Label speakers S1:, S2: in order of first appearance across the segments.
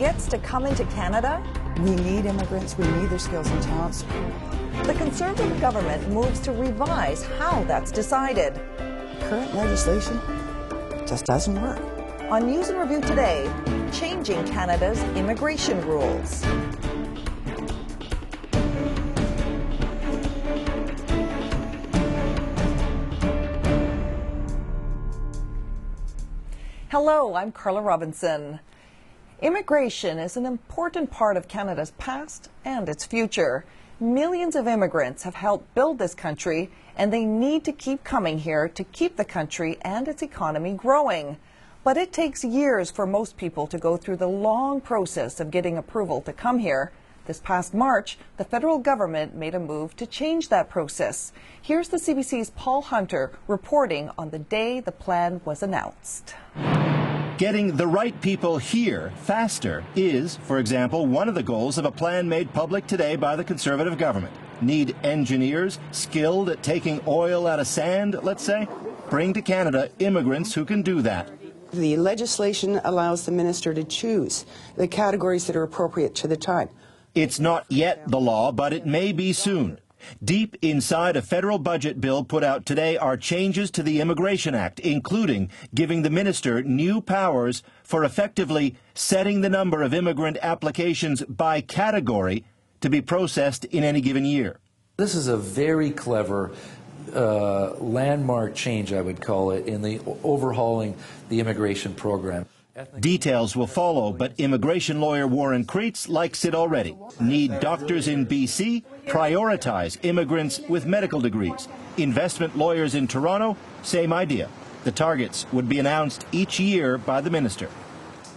S1: gets to come into Canada?
S2: We need immigrants, we need their skills and talents.
S1: The Conservative government moves to revise how that's decided.
S2: Current legislation just doesn't work.
S1: On News and Review today, changing Canada's immigration rules. Hello, I'm Carla Robinson. Immigration is an important part of Canada's past and its future. Millions of immigrants have helped build this country, and they need to keep coming here to keep the country and its economy growing. But it takes years for most people to go through the long process of getting approval to come here. This past March, the federal government made a move to change that process. Here's the CBC's Paul Hunter reporting on the day the plan was announced.
S3: Getting the right people here faster is, for example, one of the goals of a plan made public today by the Conservative government. Need engineers skilled at taking oil out of sand, let's say? Bring to Canada immigrants who can do that.
S2: The legislation allows the minister to choose the categories that are appropriate to the time.
S3: It's not yet the law, but it may be soon. Deep inside a federal budget bill put out today are changes to the Immigration Act, including giving the minister new powers for effectively setting the number of immigrant applications by category to be processed in any given year.
S4: This is a very clever landmark change, I would call it, in the overhauling the immigration program.
S3: Details will follow, but immigration lawyer Warren Kreitz likes it already. Need doctors in BC? Prioritize immigrants with medical degrees. Investment lawyers in Toronto? Same idea. The targets would be announced each year by the minister.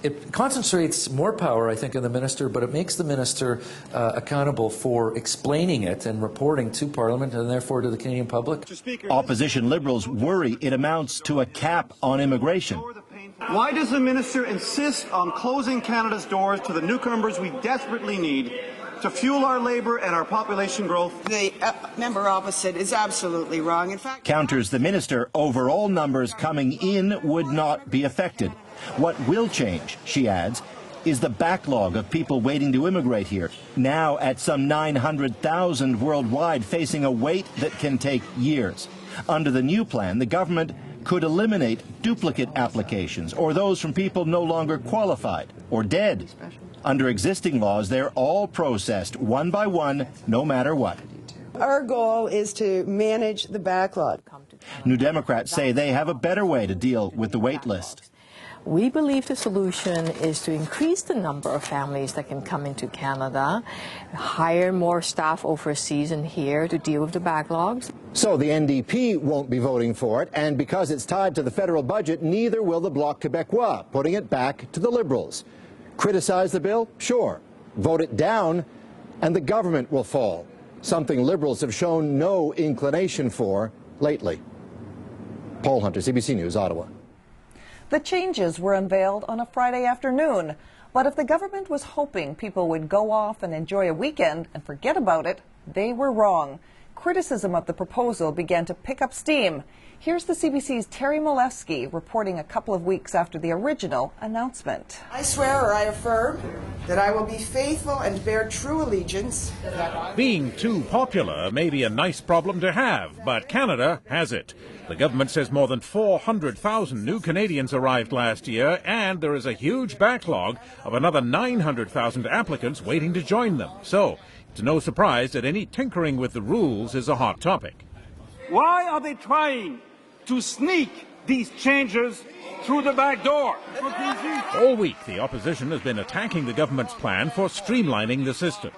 S4: It concentrates more power, I think, on the minister, but it makes the minister accountable for explaining it and reporting to Parliament and therefore to the Canadian public.
S3: Opposition Liberals worry it amounts to a cap on immigration.
S5: Why does the minister insist on closing Canada's doors to the newcomers we desperately need to fuel our labour and our population growth?
S2: The member opposite is absolutely wrong. In fact,
S3: Counters the minister, overall numbers coming in would not be affected. What will change, she adds, is the backlog of people waiting to immigrate here, now at some 900,000 worldwide, facing a wait that can take years. Under the new plan, the government could eliminate duplicate applications or those from people no longer qualified or dead. Under existing laws, they're all processed one by one, no matter what.
S2: our goal is to manage the backlog.
S3: New Democrats say they have a better way to deal with the wait list.
S6: We believe the solution is to increase the number of families that can come into Canada, hire more staff overseas and here to deal with the backlogs.
S7: So the NDP won't be voting for it, and because it's tied to the federal budget, neither will the Bloc Québécois, putting it back to the Liberals. Criticize the bill? Sure. Vote it down, and the government will fall, something Liberals have shown no inclination for lately. Paul Hunter, CBC News, Ottawa.
S1: The changes were unveiled on a Friday afternoon, but if the government was hoping people would go off and enjoy a weekend and forget about it, they were wrong. Criticism of the proposal began to pick up steam. Here's the CBC's Terry Malewski reporting a couple of weeks after the original announcement.
S2: I swear or I affirm that I will be faithful and bear true allegiance.
S8: Being too popular may be a nice problem to have, but Canada has it. The government says more than 400,000 new Canadians arrived last year, and there is a huge backlog of another 900,000 applicants waiting to join them. So it's no surprise that any tinkering with the rules is a hot topic.
S5: Why are they trying to sneak these changes through the back door?
S8: All week, the opposition has been attacking the government's plan for streamlining the system.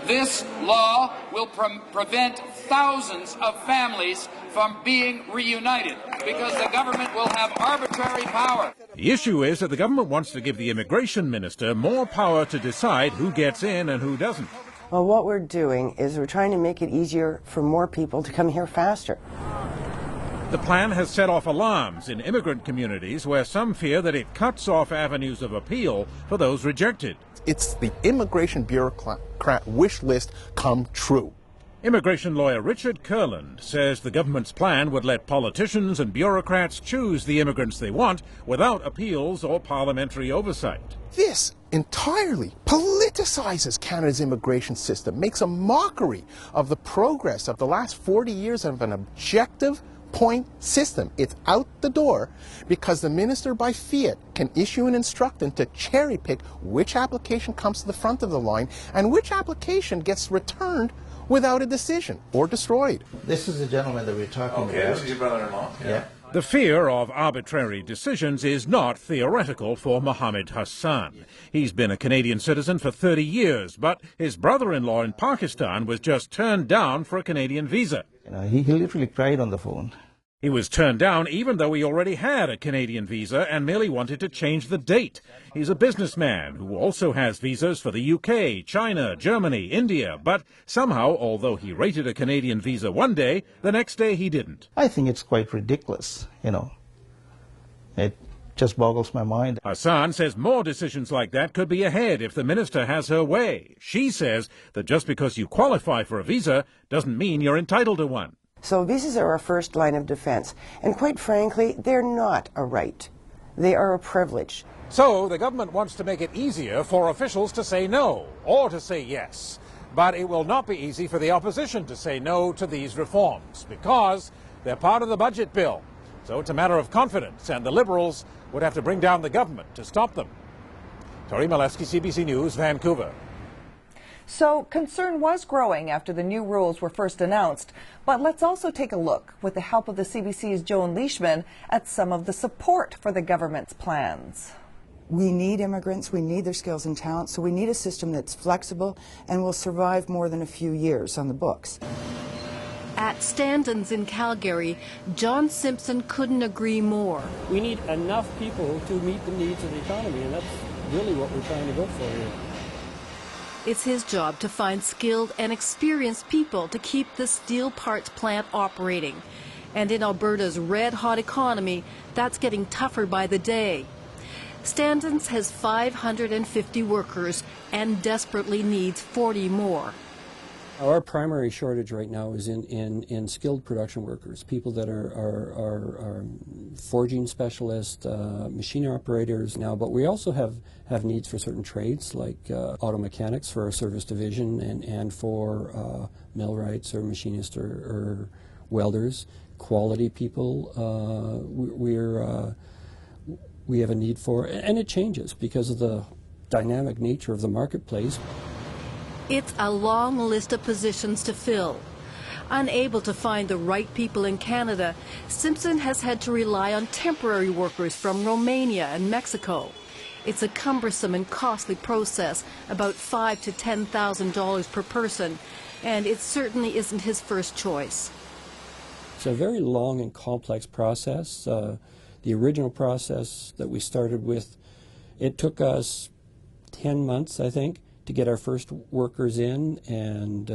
S9: This law will prevent thousands of families from being reunited because the government will have arbitrary power.
S8: The issue is that the government wants to give the immigration minister more power to decide who gets in and who doesn't.
S2: Well, what we're doing is we're trying to make it easier for more people to come here faster.
S8: The plan has set off alarms in immigrant communities where some fear that it cuts off avenues of appeal for those rejected.
S10: It's the immigration bureaucrat wish list come true.
S8: Immigration lawyer Richard Kurland says the government's plan would let politicians and bureaucrats choose the immigrants they want without appeals or parliamentary oversight.
S10: This entirely politicizes Canada's immigration system, makes a mockery of the progress of the last 40 years of an objective point system. It's out the door because the minister by fiat can issue an instruction to cherry pick which application comes to the front of the line and which application gets returned without a decision or destroyed.
S11: This is the gentleman that we're talking about.
S12: Okay, this is your brother-in-law.
S11: Yeah.
S8: The fear of arbitrary decisions is not theoretical for Mohammed Hassan. He's been a Canadian citizen for 30 years, but his brother-in-law in Pakistan was just turned down for a Canadian visa.
S11: He literally cried on the phone.
S8: He was turned down even though he already had a Canadian visa and merely wanted to change the date. He's a businessman who also has visas for the UK, China, Germany, India, but somehow, although he rated a Canadian visa one day, the next day he didn't.
S11: I think it's quite ridiculous, It just boggles my mind.
S8: Hassan says more decisions like that could be ahead if the minister has her way. She says that just because you qualify for a visa doesn't mean you're entitled to one.
S2: So visas are our first line of defense. And quite frankly, they're not a right. They are a privilege.
S8: So the government wants to make it easier for officials to say no or to say yes. But it will not be easy for the opposition to say no to these reforms because they're part of the budget bill. So it's a matter of confidence, and the Liberals would have to bring down the government to stop them. Tori Maleski, CBC News, Vancouver.
S1: So concern was growing after the new rules were first announced. But let's also take a look, with the help of the CBC's Joan Leishman, at some of the support for the government's plans.
S2: We need immigrants, we need their skills and talents, so we need a system that's flexible and will survive more than a few years on the books.
S13: At Standons in Calgary, John Simpson couldn't agree more.
S14: We need enough people to meet the needs of the economy, and that's really what we're trying to go for here.
S13: It's his job to find skilled and experienced people to keep the steel parts plant operating. And in Alberta's red-hot economy, that's getting tougher by the day. Standons has 550 workers and desperately needs 40 more.
S14: Our primary shortage right now is in skilled production workers, people that are forging specialists, machine operators now, but we also have needs for certain trades like auto mechanics for our service division and for millwrights or machinists or welders, quality people we have a need for, and it changes because of the dynamic nature of the marketplace.
S13: It's a long list of positions to fill. Unable to find the right people in Canada, Simpson has had to rely on temporary workers from Romania and Mexico. It's a cumbersome and costly process, about $5,000 to $10,000 per person, and it certainly isn't his first choice.
S14: It's a very long and complex process. The original process that we started with, it took us 10 months, I think, to get our first workers in, and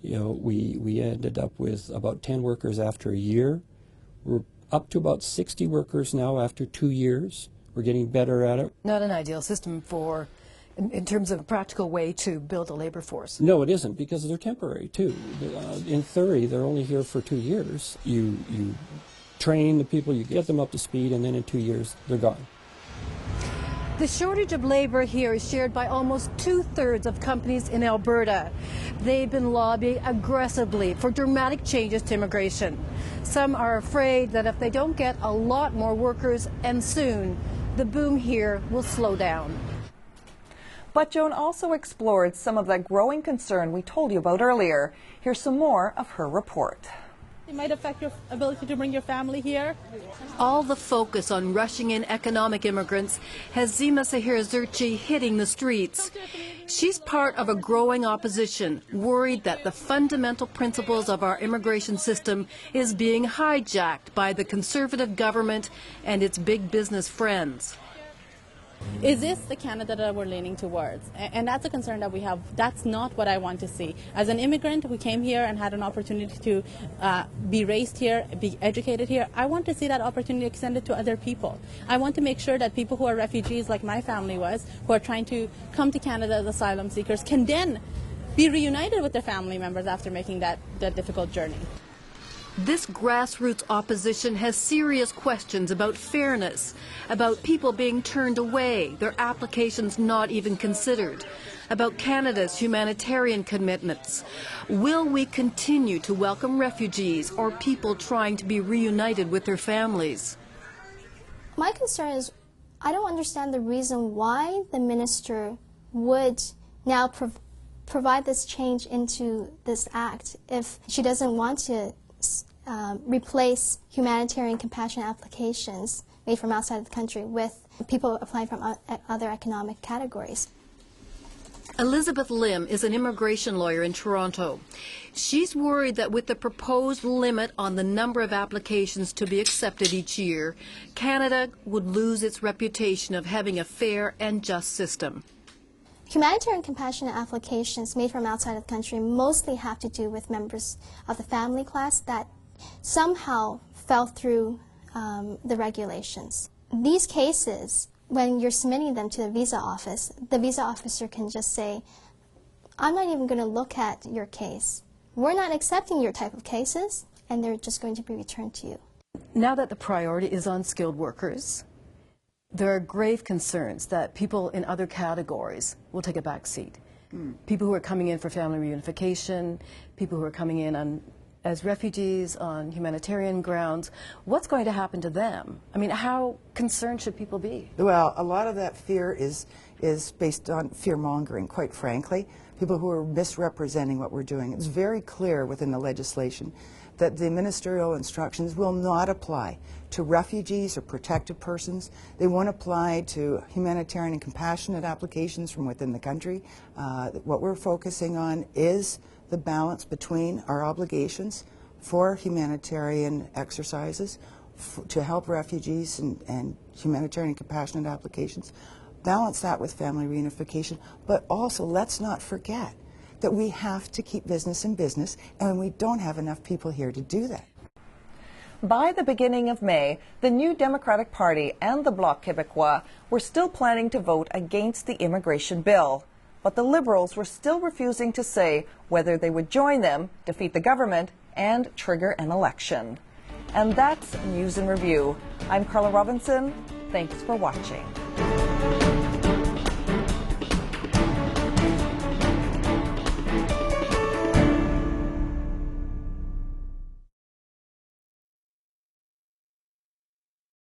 S14: we ended up with about 10 workers after a year. We're up to about 60 workers now after 2 years. We're getting better at it.
S15: Not an ideal system for, in terms of a practical way to build a labor force.
S14: No, it isn't, because they're temporary too. In theory, they're only here for 2 years. You train the people, you get them up to speed, and then in 2 years, they're gone.
S15: The shortage of labor here is shared by almost 2/3 of companies in Alberta. They've been lobbying aggressively for dramatic changes to immigration. Some are afraid that if they don't get a lot more workers, and soon, the boom here will slow down.
S1: But Joan also explored some of that growing concern we told you about earlier. Here's some more of her report.
S16: It might affect your ability to bring your family here.
S13: All the focus on rushing in economic immigrants has Zima Sahir-Zurchi hitting the streets. She's part of a growing opposition, worried that the fundamental principles of our immigration system is being hijacked by the Conservative government and its big business friends.
S16: Is this the Canada that we're leaning towards? And that's a concern that we have. That's not what I want to see. As an immigrant who came here and had an opportunity to be raised here, be educated here, I want to see that opportunity extended to other people. I want to make sure that people who are refugees, like my family was, who are trying to come to Canada as asylum seekers, can then be reunited with their family members after making that difficult journey.
S13: This grassroots opposition has serious questions about fairness, about people being turned away, their applications not even considered, about Canada's humanitarian commitments. Will we continue to welcome refugees or people trying to be reunited with their families?
S12: My concern is I don't understand the reason why the minister would now provide this change into this act if she doesn't want to replace humanitarian compassionate applications made from outside of the country with people applying from other economic categories.
S13: Elizabeth Lim is an immigration lawyer in Toronto. She's worried that with the proposed limit on the number of applications to be accepted each year, Canada would lose its reputation of having a fair and just system.
S12: Humanitarian compassionate applications made from outside of the country mostly have to do with members of the family class that somehow fell through the regulations. These cases, when you're submitting them to the visa officer can just say, I'm not even going to look at your case. We're not accepting your type of cases, and they're just going to be returned to you.
S15: Now that the priority is on skilled workers, there are grave concerns that people in other categories will take a back seat. People who are coming in for family reunification, people who are coming in as refugees on humanitarian grounds. What's going to happen to them? I mean, how concerned should people be?
S2: Well, a lot of that fear is based on fear-mongering, quite frankly. People who are misrepresenting what we're doing. It's very clear within the legislation that the ministerial instructions will not apply to refugees or protected persons. They won't apply to humanitarian and compassionate applications from within the country. What we're focusing on is the balance between our obligations for humanitarian exercises to help refugees and humanitarian and compassionate applications, balance that with family reunification, but also let's not forget that we have to keep business in business, and we don't have enough people here to do that.
S1: By the beginning of May, the New Democratic Party and the Bloc Québécois were still planning to vote against the immigration bill. But the Liberals were still refusing to say whether they would join them, defeat the government, and trigger an election. And that's News in Review. I'm Carla Robinson. Thanks for watching.